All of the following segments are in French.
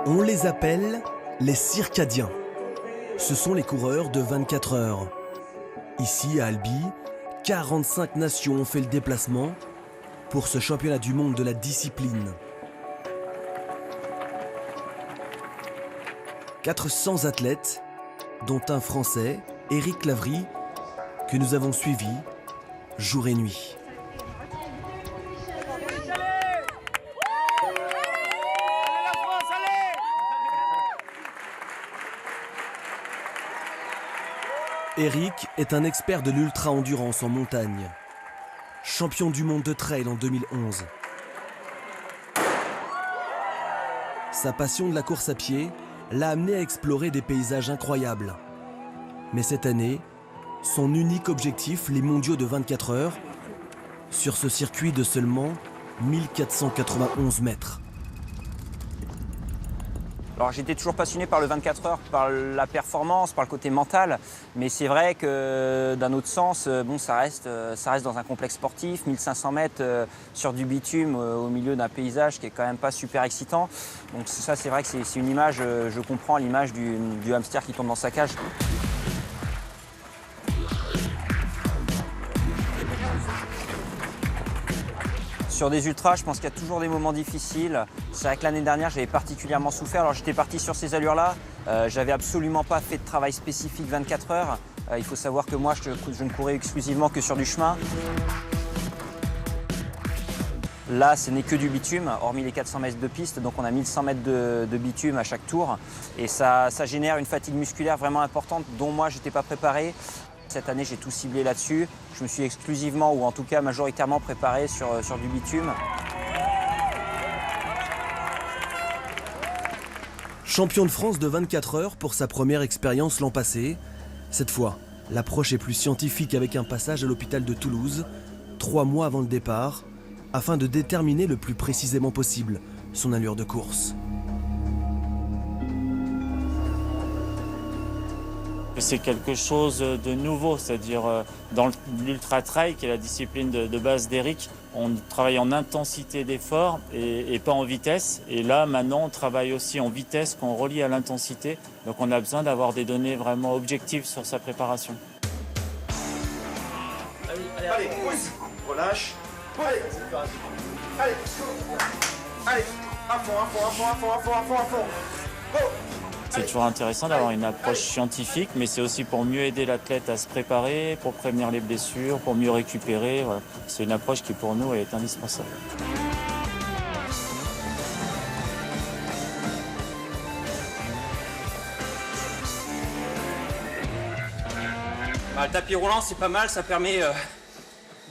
On les appelle les circadiens. Ce sont les coureurs de 24 heures. Ici, à Albi, 45 nations ont fait le déplacement pour ce championnat du monde de la discipline. 400 athlètes, dont un Français, Éric Lavry, que nous avons suivi jour et nuit. Éric est un expert de l'ultra-endurance en montagne. Champion du monde de trail en 2011. Sa passion de la course à pied l'a amené à explorer des paysages incroyables. Mais cette année, son unique objectif, les mondiaux de 24 heures, sur ce circuit de seulement 1491 mètres. Alors j'étais toujours passionné par le 24 heures, par la performance, par le côté mental, mais c'est vrai que d'un autre sens, ça reste dans un complexe sportif, 1500 mètres sur du bitume au milieu d'un paysage qui est quand même pas super excitant. Donc ça c'est vrai que c'est une image, je comprends l'image du hamster qui tombe dans sa cage. Sur des ultras, je pense qu'il y a toujours des moments difficiles. C'est vrai que l'année dernière, j'avais particulièrement souffert. Alors j'étais parti sur ces allures-là. J'avais absolument pas fait de travail spécifique 24 heures. Il faut savoir que moi, je ne courais exclusivement que sur du chemin. Là, ce n'est que du bitume, hormis les 400 mètres de piste. Donc on a 1100 mètres de bitume à chaque tour. Et ça génère une fatigue musculaire vraiment importante dont moi, je n'étais pas préparé. Cette année, j'ai tout ciblé là-dessus. Je me suis exclusivement, ou en tout cas majoritairement préparé sur du bitume. Champion de France de 24 heures pour sa première expérience l'an passé. Cette fois, l'approche est plus scientifique avec un passage à l'hôpital de Toulouse, 3 mois avant le départ, afin de déterminer le plus précisément possible son allure de course. C'est quelque chose de nouveau, c'est-à-dire dans l'ultra-trail, qui est la discipline de base d'Éric, on travaille en intensité d'effort et pas en vitesse. Et là, maintenant, on travaille aussi en vitesse qu'on relie à l'intensité. Donc on a besoin d'avoir des données vraiment objectives sur sa préparation. Allez, pousse, relâche. Allez, allez, allez, à fond. Go. C'est toujours intéressant d'avoir une approche scientifique, mais c'est aussi pour mieux aider l'athlète à se préparer, pour prévenir les blessures, pour mieux récupérer. Voilà. C'est une approche qui pour nous est indispensable. Le tapis roulant, c'est pas mal, ça permet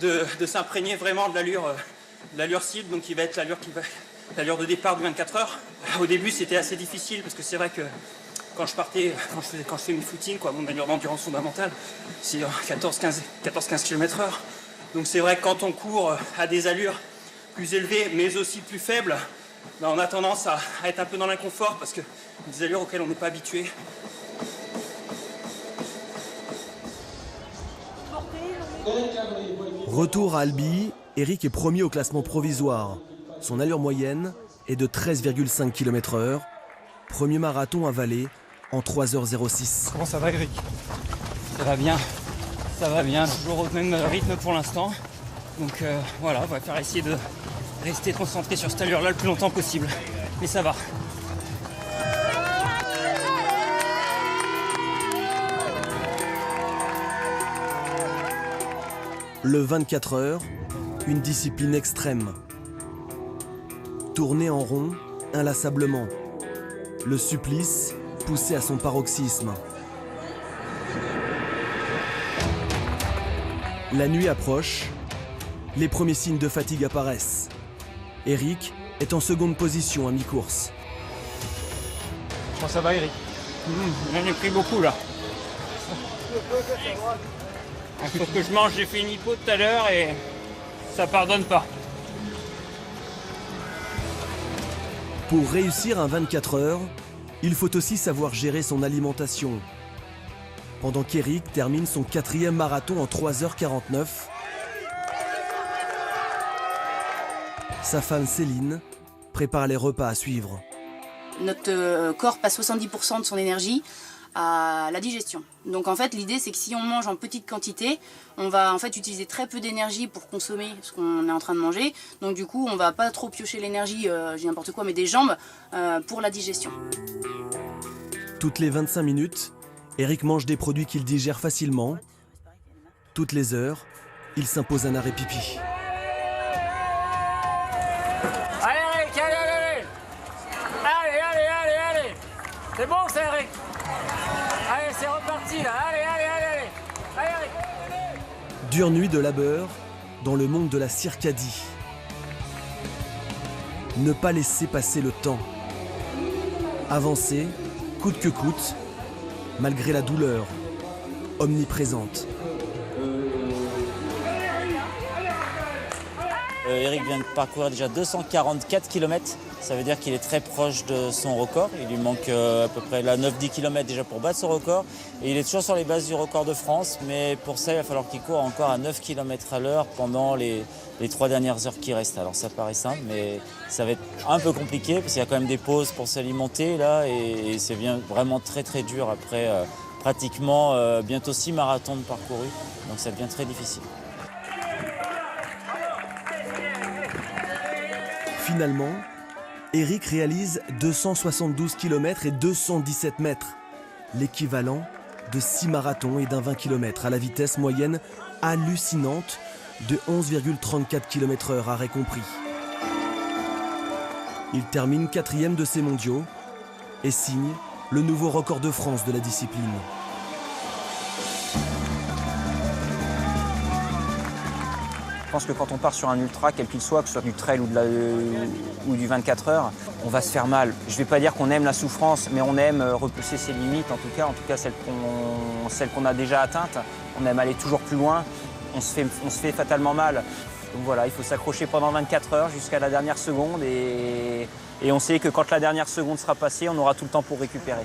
de s'imprégner vraiment de l'allure cible, donc qui va être l'allure de départ de 24 heures. Au début, c'était assez difficile parce que c'est vrai que quand je fais mes footings, mon allure d'endurance fondamentale, c'est 14-15 km/h. Donc c'est vrai que quand on court à des allures plus élevées, mais aussi plus faibles, on a tendance à être un peu dans l'inconfort parce que des allures auxquelles on n'est pas habitué. Retour à Albi, Éric est premier au classement provisoire. Son allure moyenne est de 13,5 km/h. Premier marathon à Valais en 3h06. Comment ça va, Éric? Ça va bien, toujours au même rythme pour l'instant. Donc voilà, on va essayer de rester concentré sur cette allure-là le plus longtemps possible. Mais ça va. Le 24 heures, une discipline extrême. Tourner en rond inlassablement. Le supplice poussé à son paroxysme. La nuit approche. Les premiers signes de fatigue apparaissent. Éric est en seconde position à mi-course. Comment ça va, Éric? J'en ai pris beaucoup là. Il faut que je mange, j'ai fait une hypo tout à l'heure et ça pardonne pas. Pour réussir un 24 heures, il faut aussi savoir gérer son alimentation. Pendant qu'Éric termine son 4e marathon en 3h49, sa femme Céline prépare les repas à suivre. notre corps passe 70% de son énergie à la digestion. Donc en fait l'idée c'est que si on mange en petite quantité, on va en fait utiliser très peu d'énergie pour consommer ce qu'on est en train de manger. Donc du coup on va pas trop piocher l'énergie, je dis n'importe quoi, mais des jambes pour la digestion. Toutes les 25 minutes, Eric mange des produits qu'il digère facilement. Toutes les heures, il s'impose un arrêt pipi. Allez Eric, allez. Allez. C'est bon ça Eric. Allez, c'est reparti là. Allez, Eric. Dure nuit de labeur dans le monde de la circadie. Ne pas laisser passer le temps. Avancer, coûte que coûte, malgré la douleur omniprésente. Eric vient de parcourir déjà 244 km. Ça veut dire qu'il est très proche de son record. Il lui manque à peu près 9-10 km déjà pour battre son record. Et il est toujours sur les bases du record de France. Mais pour ça, il va falloir qu'il court encore à 9 km à l'heure pendant les 3 dernières heures qui restent. Alors ça paraît simple, mais ça va être un peu compliqué parce qu'il y a quand même des pauses pour s'alimenter là. Et c'est vraiment très très dur après pratiquement bientôt 6 marathons de parcourus. Donc ça devient très difficile. Finalement, Eric réalise 272 km et 217 mètres, l'équivalent de 6 marathons et d'un 20 km à la vitesse moyenne hallucinante de 11,34 km/h, arrêt compris. Il termine 4e de ces mondiaux et signe le nouveau record de France de la discipline. Je pense que quand on part sur un ultra, quel qu'il soit, que ce soit du trail ou du 24 heures, on va se faire mal. Je ne vais pas dire qu'on aime la souffrance, mais on aime repousser ses limites, en tout cas celles qu'on a déjà atteintes. On aime aller toujours plus loin, on se fait fatalement mal. Donc voilà, il faut s'accrocher pendant 24 heures jusqu'à la dernière seconde et on sait que quand la dernière seconde sera passée, on aura tout le temps pour récupérer.